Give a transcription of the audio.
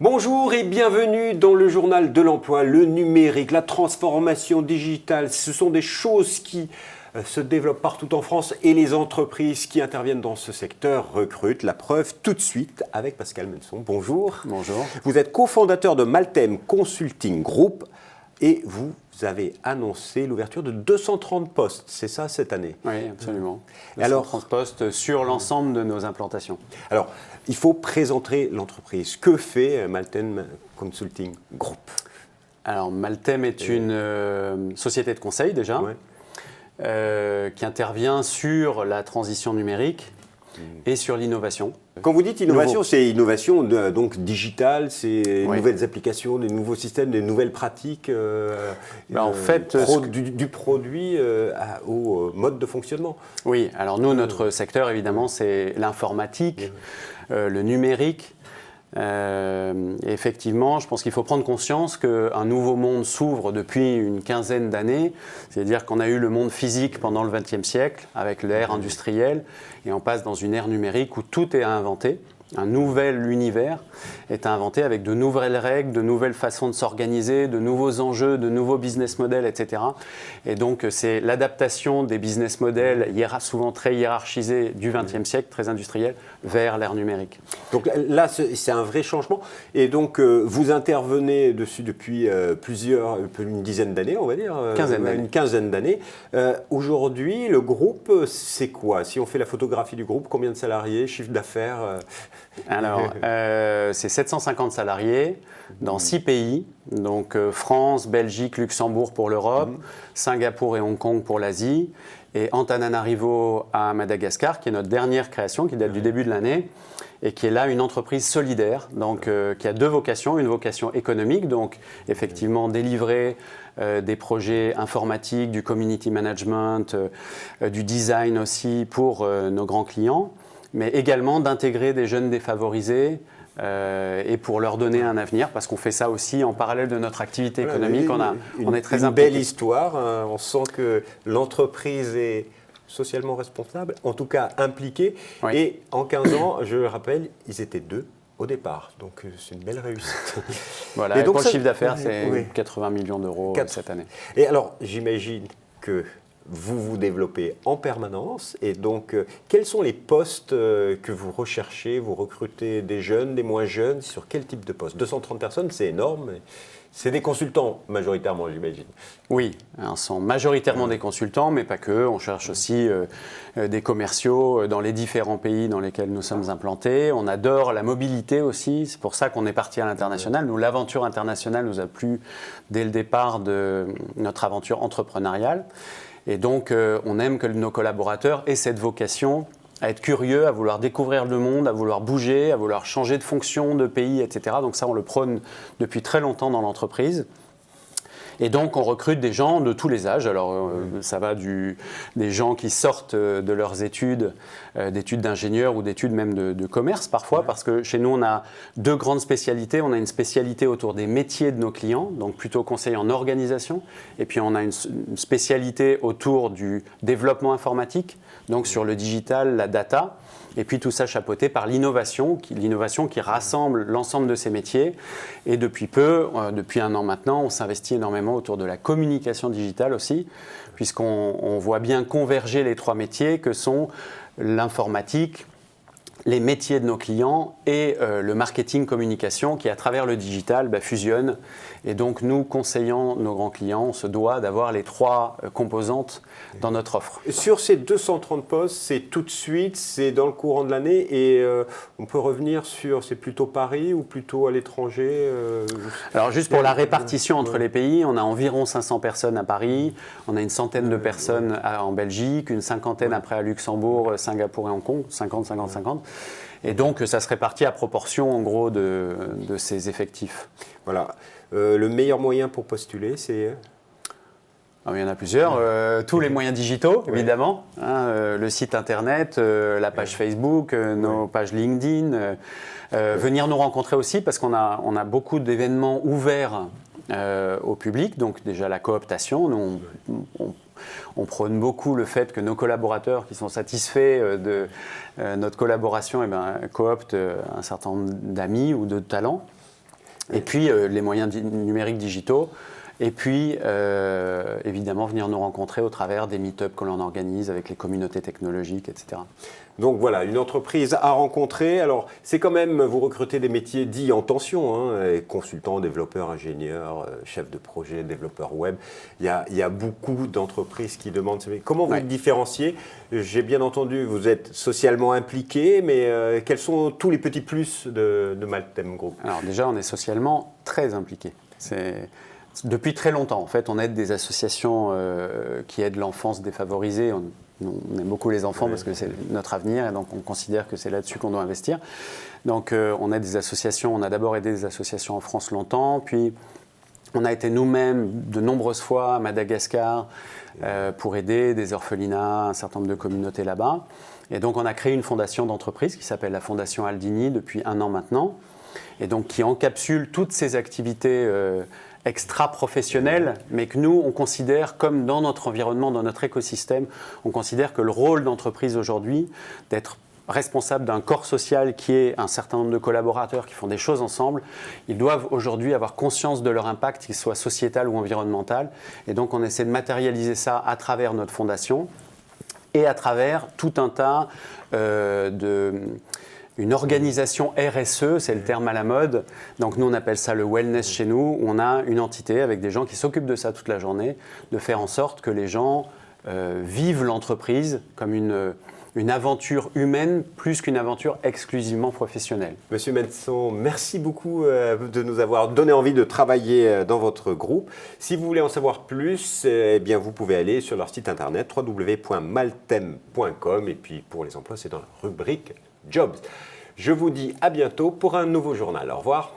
Bonjour et bienvenue dans le journal de l'emploi. Le numérique, la transformation digitale, ce sont des choses qui se développent partout en France et les entreprises qui interviennent dans ce secteur recrutent. La preuve tout de suite avec Pascal Menson. Bonjour. Bonjour. Vous êtes cofondateur de Maltem Consulting Group et vous avez annoncé l'ouverture de 230 postes, c'est ça cette année? Oui, absolument. 230 postes sur l'ensemble de nos implantations. Alors, il faut présenter l'entreprise. Que fait Maltem Consulting Group? Alors, Maltem est une société de conseil déjà, qui intervient sur la transition numérique et sur l'innovation. Quand vous dites innovation, c'est innovation donc digitale, c'est nouvelles applications, des nouveaux systèmes, des nouvelles pratiques, en fait, du produit au mode de fonctionnement. Oui, alors nous, notre secteur, évidemment, c'est l'informatique, le numérique. Et effectivement, je pense qu'il faut prendre conscience qu'un nouveau monde s'ouvre depuis une quinzaine d'années. C'est-à-dire qu'on a eu le monde physique pendant le XXe siècle avec l'ère industrielle et on passe dans une ère numérique où tout est à inventer. Un nouvel univers est inventé avec de nouvelles règles, de nouvelles façons de s'organiser, de nouveaux enjeux, de nouveaux business models, etc. Et donc, c'est l'adaptation des business models souvent très hiérarchisés du XXe siècle, très industriels, vers l'ère numérique. Donc là, c'est un vrai changement. Et donc, vous intervenez dessus depuis une dizaine d'années, on va dire. Une quinzaine d'années. Aujourd'hui, le groupe, c'est quoi? Si on fait la photographie du groupe, combien de salariés, chiffre d'affaires? Alors, c'est 750 salariés dans 6 pays, donc France, Belgique, Luxembourg pour l'Europe, Singapour et Hong Kong pour l'Asie, et Antananarivo à Madagascar, qui est notre dernière création, qui date du début de l'année, et qui est là une entreprise solidaire, donc qui a deux vocations, une vocation économique, donc effectivement délivrer des projets informatiques, du community management, du design aussi pour nos grands clients, mais également d'intégrer des jeunes défavorisés et pour leur donner un avenir, parce qu'on fait ça aussi en parallèle de notre activité économique. On est très impliqué. Une belle histoire, hein. On sent que l'entreprise est socialement responsable, en tout cas impliquée. Oui. Et en 15 ans, je le rappelle, ils étaient 2 au départ. Donc c'est une belle réussite. Voilà, et donc pour le chiffre d'affaires, c'est 80 millions d'euros cette année. Et alors, j'imagine que vous vous développez en permanence et donc quels sont les postes que vous recherchez? Vous recrutez des jeunes, des moins jeunes? Sur quel type de poste? 230 personnes, c'est énorme. C'est des consultants majoritairement, j'imagine. Oui, ce sont majoritairement des consultants, mais pas que. On cherche aussi des commerciaux dans les différents pays dans lesquels nous sommes implantés. On adore la mobilité aussi. C'est pour ça qu'on est parti à l'international. Nous, l'aventure internationale nous a plu dès le départ de notre aventure entrepreneuriale. Et donc, on aime que nos collaborateurs aient cette vocation à être curieux, à vouloir découvrir le monde, à vouloir bouger, à vouloir changer de fonction, de pays, etc. Donc ça, on le prône depuis très longtemps dans l'entreprise. Et donc, on recrute des gens de tous les âges. Alors, ça va des gens qui sortent de leurs études, d'études d'ingénieur ou d'études même de commerce parfois, parce que chez nous, on a 2 grandes spécialités. On a une spécialité autour des métiers de nos clients, donc plutôt conseil en organisation. Et puis, on a une spécialité autour du développement informatique, donc sur le digital, la data. Et puis tout ça chapeauté par l'innovation qui rassemble l'ensemble de ces métiers. Et depuis depuis 1 an maintenant, on s'investit énormément autour de la communication digitale aussi, puisqu'on voit bien converger les 3 métiers que sont l'informatique, les métiers de nos clients et le marketing communication qui, à travers le digital, fusionne. Et donc, nous, conseillant nos grands clients, on se doit d'avoir les 3 composantes dans notre offre. Sur ces 230 postes, c'est tout de suite, c'est dans le courant de l'année et on peut revenir sur, c'est plutôt Paris ou plutôt à l'étranger Alors, juste pour la répartition entre les pays, on a environ 500 personnes à Paris, on a une centaine de personnes en Belgique, une cinquantaine après à Luxembourg, Singapour et Hong Kong, 50. Et donc, ça se répartit à proportion, en gros, de ces effectifs. Voilà. Le meilleur moyen pour postuler, c'est il y en a plusieurs. Tous les moyens digitaux, évidemment. Le site internet, la page Facebook, nos pages LinkedIn. Venir nous rencontrer aussi, parce qu'on a beaucoup d'événements ouverts au public. Donc, déjà, la cooptation. Nous, on prône beaucoup le fait que nos collaborateurs qui sont satisfaits de notre collaboration cooptent un certain nombre d'amis ou de talents. Et puis les moyens numériques digitaux. Et puis, évidemment, venir nous rencontrer au travers des meet-ups que l'on organise avec les communautés technologiques, etc. Donc voilà, une entreprise à rencontrer. Alors, c'est quand même, vous recrutez des métiers dits en tension, hein, consultants, développeurs, ingénieurs, chefs de projet, développeurs web. Il y a beaucoup d'entreprises qui demandent. Comment vous différenciez? J'ai bien entendu, vous êtes socialement impliqué, mais quels sont tous les petits plus de Maltem Group? Alors déjà, on est socialement très impliqué. Depuis très longtemps, en fait, on aide des associations qui aident l'enfance défavorisée. On aime beaucoup les enfants parce que c'est notre avenir et donc on considère que c'est là-dessus qu'on doit investir. Donc on aide des associations, on a d'abord aidé des associations en France longtemps, puis on a été nous-mêmes de nombreuses fois à Madagascar pour aider des orphelinats, un certain nombre de communautés là-bas. Et donc on a créé une fondation d'entreprise qui s'appelle la Fondation Aldini depuis 1 an maintenant, et donc qui encapsule toutes ces activités extra-professionnels, mais que nous, on considère comme dans notre environnement, dans notre écosystème, on considère que le rôle d'entreprise aujourd'hui, d'être responsable d'un corps social qui est un certain nombre de collaborateurs qui font des choses ensemble, ils doivent aujourd'hui avoir conscience de leur impact, qu'il soit sociétal ou environnemental. Et donc, on essaie de matérialiser ça à travers notre fondation et à travers tout un tas une organisation RSE, c'est le terme à la mode. Donc nous, on appelle ça le wellness chez nous, où on a une entité avec des gens qui s'occupent de ça toute la journée, de faire en sorte que les gens vivent l'entreprise comme une aventure humaine plus qu'une aventure exclusivement professionnelle. Monsieur Menson, merci beaucoup de nous avoir donné envie de travailler dans votre groupe. Si vous voulez en savoir plus, eh bien vous pouvez aller sur leur site internet www.maltem.com et puis pour les emplois, c'est dans la rubrique Jobs. Je vous dis à bientôt pour un nouveau journal. Au revoir.